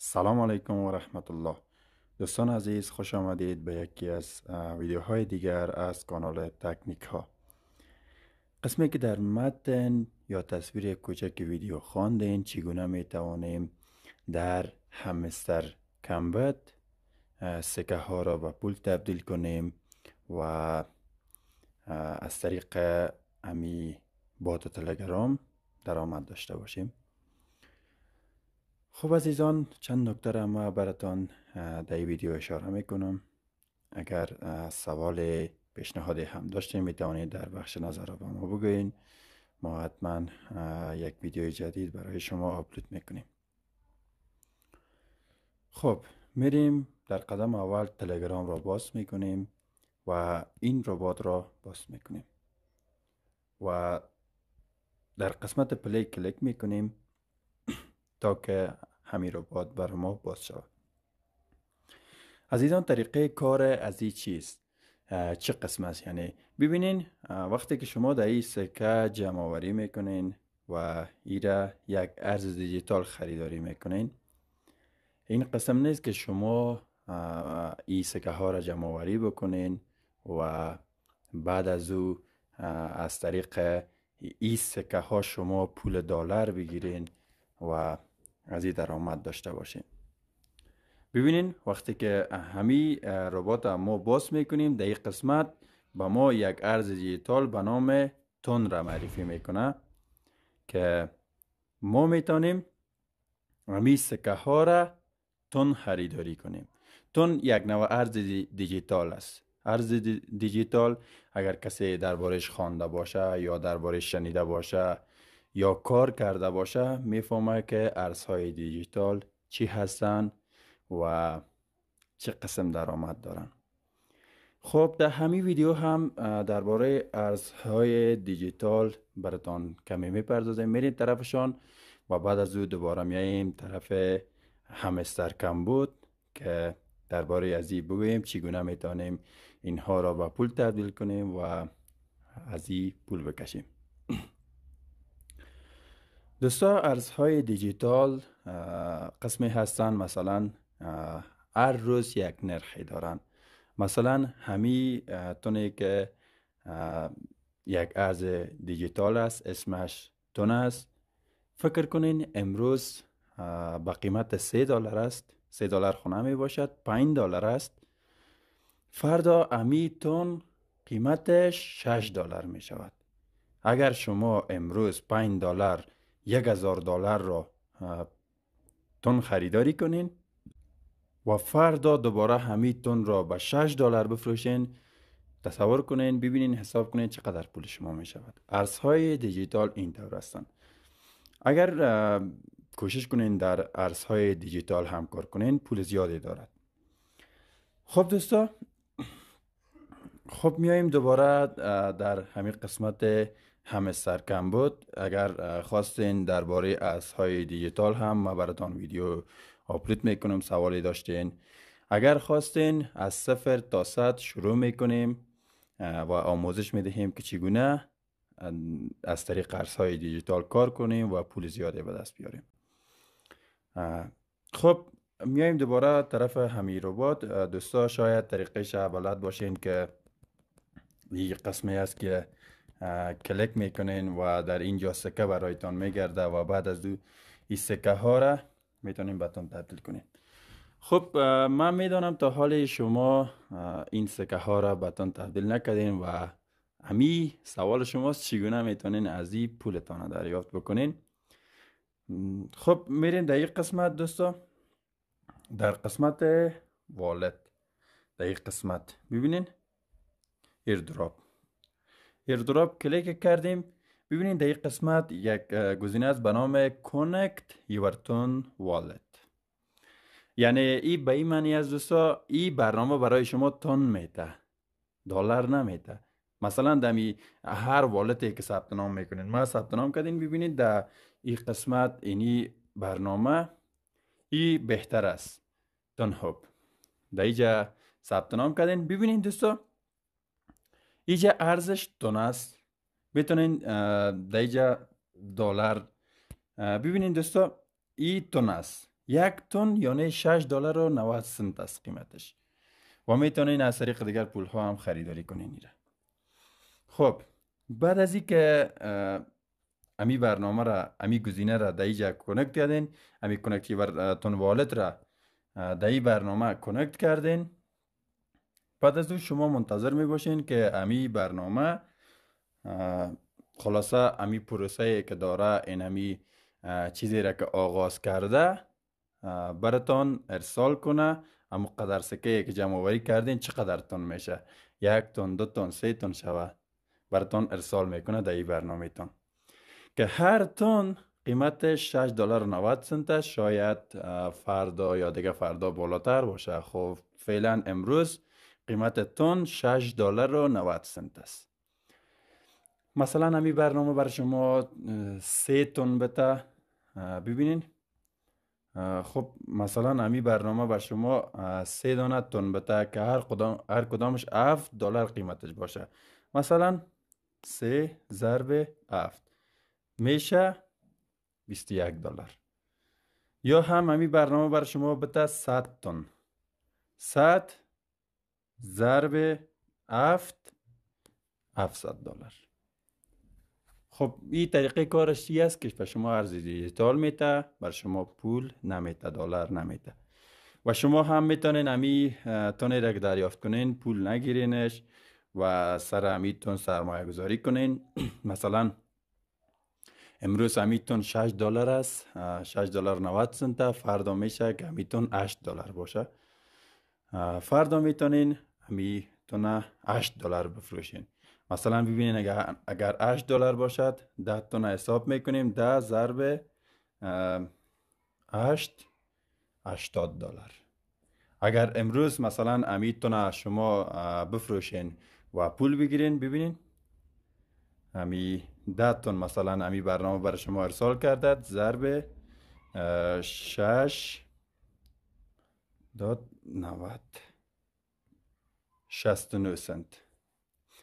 سلام علیکم و رحمت الله. دوستان عزیز، خوش آمدید به یکی از ویدیوهای دیگر از کانال تکنیک ها. قسمی که در متن یا تصویر کوچک ویدیو خواندین چگونه می توانیم در همستر کمبت سکه ها را به پول تبدیل کنیم و از طریق امی بات تلگرام درآمد داشته باشیم. خب عزیزان، چند نکته را ما براتان در این ویدیو اشاره میکنم. اگر سوال پیشنهادی هم داشتین میتوانید در بخش نظر با ما بگوین. ما حتما یک ویدیو جدید برای شما آپلود میکنیم. خب میریم در قدم اول تلگرام را باز میکنیم و این ربات را باز میکنیم و در قسمت پلی کلیک میکنیم تا که همین ربات بر ما باز شود. عزیزان، طریقه کار از این چیست؟ چه قسم است؟ یعنی ببینین وقتی که شما در این سکه جمع آوری میکنین و ایره یک ارز دیجیتال خریداری میکنین، این قسم نیست که شما این سکه ها را جمع آوری بکنین و بعد از او از طریق این سکه ها شما پول دلار بگیرین و از این درآمد داشته باشین. ببینین وقتی که همی ربات ما باز میکنیم، در این قسمت با ما یک ارز دیجیتال به نام تون را معرفی میکنه که ما میتونیم همی سکه ها را تون خریداری کنیم. تون یک نوع ارز دیجیتال است. ارز دیجیتال اگر کسی دربارش خوانده باشه یا دربارش شنیده باشه یا کار کرده باشه میفهمه که ارزهای دیجیتال چی هستن و چه قسم درآمد دارن. خب در همین ویدیو هم درباره ارزهای دیجیتال براتان کمی میپردازیم، میریم طرفشان و بعد از او دوباره میاییم طرف همستر کمبود که درباره از این بگوییم چگونه میتونیم اینها را به پول تبدیل کنیم و از این پول بکشیم. دوستا، ارزهای دیجیتال قسمی هستن، مثلا هر روز یک نرخی دارن. مثلا همی تونی که یک ارز دیجیتال است، اسمش تون است. فکر کنین امروز با قیمت $3 است، $3 خونه می باشد، $5 است. فردا امی تون قیمتش $6 می شود. اگر شما امروز $5 $1000 را تون خریداری کنین و فردا دوباره همین تون را به $6 بفروشین، تصور کنین، ببینین، حساب کنین چقدر پول شما می شود. ارزهای دیجیتال این طور هستند. اگر کوشش کنین در ارزهای دیجیتال هم کار کنین، پول زیادی دارد. خب دوستا، خب میاییم دوباره در همین قسمت همستر کمبود. اگر خواستین درباره ارزهای دیجیتال هم ما براتان ویدیو آپلود میکنم. سوالی داشتین، اگر خواستین از 0 تا 100 شروع میکنیم و آموزش میدهیم که چگونه از طریق ارزهای دیجیتال کار کنیم و پول زیادی به دست بیاریم. خب میایم دوباره طرف همین ربات. دوستا شاید طریقش بلد باشین که یک قسمی است که کلیک میکنین و در اینجا سکه برایتان میگرده و بعد از این سکه ها را میتونین بهتون تبدیل کنین. خب من میدانم تا حال شما این سکه ها را بهتون تبدیل نکردین و همی سوال شماست چگونه میتونین از این پولتان دریافت بکنین. خب میرین در این قسمت دوستا، در قسمت والت، در این قسمت ببینین ایردراپ کلیک کردیم. ببینید در این قسمت یک گزینه است به نام Connect Your Ton Wallet. یعنی این به این معنی است دوستا، این برنامه برای شما تون میده، دلار نمیده. مثلا دمی هر والتی که ثبت نام میکنین، ما ثبت نام کردین، ببینید در این قسمت اینی برنامه این بهتر است، تون هاب. در اینجا ثبت نام کردین، ببینید دوستا اینجا ارزش تون است. میتونین در اینجا دلار ببینید دوستا، این تون است، یک تن یعنی $6.90 است قیمتش. و میتونین از طریق دیگر پول ها هم خریداری کنین ایره. خب بعد از این که امی برنامه را، امی گزینه را در اینجا کنکت کردین، امی کنکتیور تون والت را در این برنامه کنکت کردین، بعد از اون شما منتظر می باشین که امی برنامه خلاصه امی پروسه که داره، این امی چیزی را که آغاز کرده براتون ارسال کنه. اما قدر سکه که جمع آوری کردین چقدر تن میشه، 1 تن 2 تن 3 تن شوه، براتون ارسال میکنه در این برنامه تان که هر تن قیمتش $6.90. شاید فردا یا دیگه فردا بالاتر باشه. خب فعلا امروز قیمت تن $6.90 است. مثلا همین برنامه بر شما 3 تن بته. ببینین خب مثلا همین برنامه بر شما 3 دانه تن بته که هر کدامش $7 قیمتش باشه. مثلا 3 ضرب 7 میشه $21. یا هم همین برنامه بر شما بته 100 تن. 100 ضرب 7 $700. خب این طریقه کارش چی است که به شما ارز دیجیتال میته، بر شما پول نمیته، دلار نمیته. و شما هم میتونین امی تونی را که دریافت کنین پول نگیرینش و سر امی تون سرمایه گذاری کنین. مثلا امروز امی تون $6 است، $6.90. فردا میشه که امی تون $8 باشه. فردا میتونین امی تون $8 بفروشین. مثلا ببینین اگر $8 باشد 10 تن حساب میکنیم، 10 ضرب 8 $80. اگر امروز مثلا امی تن شما بفروشین و پول بگیرین، ببینین امی 10 تن مثلا امی برنامه برای شما ارسال کرده، ضرب 6 $69 سنت،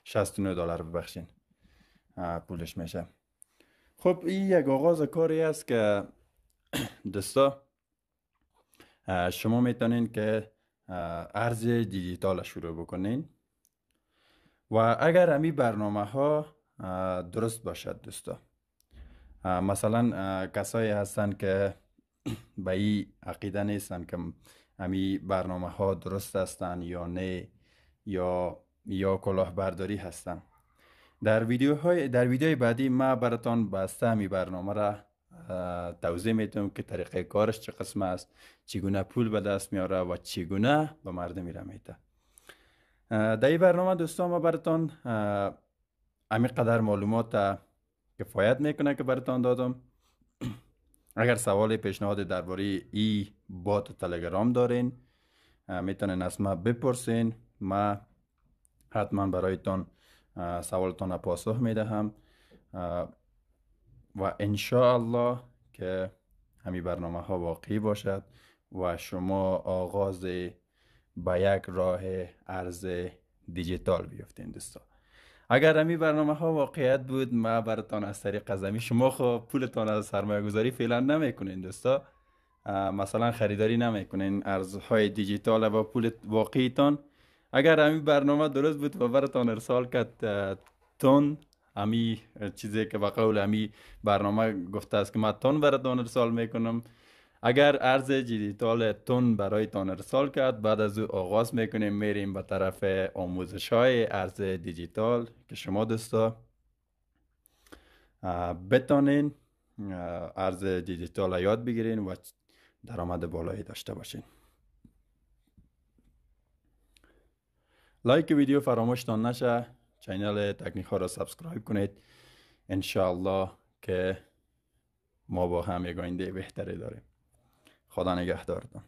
$69 ببخشین پولش میشه. خب این یک آغاز کاری است که دوستا شما میتونین که ارز دیجیتال شروع بکنین و اگر همی برنامه ها درست باشد دوستا. مثلا کسایی هستن که به این عقیده نیستن که همی برنامه ها درست هستن یا نه، یا کلاهبرداری هستن. در ویدیوی بعدی ما براتون بسته همی برنامه را توضیح میدم که طریقه کارش چه قسم است، چگونه پول به دست میاره و چگونه به مردم میره میده. در این برنامه دوستان ما براتون همین قدر معلومات کفایت میکنه که براتون دادم. اگر سوال پیشنهاد درباره ای بات تلگرام دارین میتونین از ما بپرسین، ما حتما برایتون سوالتون پاسخ میدهم و انشاءالله که همین برنامه ها واقعی باشد و شما آغاز به یک راه ارز دیجیتال بیفتین دوستا. اگر همین برنامه ها واقعیت بود، ما براتون از طریق ازمی شما خب پولتون از سرمایه گذاری فعلا نمیکنین دوستا. مثلا خریداری نمیکنین ارزهای دیجیتال و پول واقعیتان. اگر همین برنامه درست بود و براتون ارسال کرد تون، همی چیزی که به قول همی برنامه گفته است که من تون براتون ارسال میکنم، اگر ارز دیجیتال تون برایتان ارسال کرد، بعد از او آغاز میکنیم میریم به طرف آموزش های ارز دیجیتال که شما دوستا بتانین ارز دیجیتال یاد بگیرین و درآمد بالایی داشته باشین. لایک ویدیو فراموشتان نشه، چینل تکنیک ها را سابسکرایب کنید. انشاءالله که ما با هم یک آینده بهتری داریم. خدا نگهدارتان.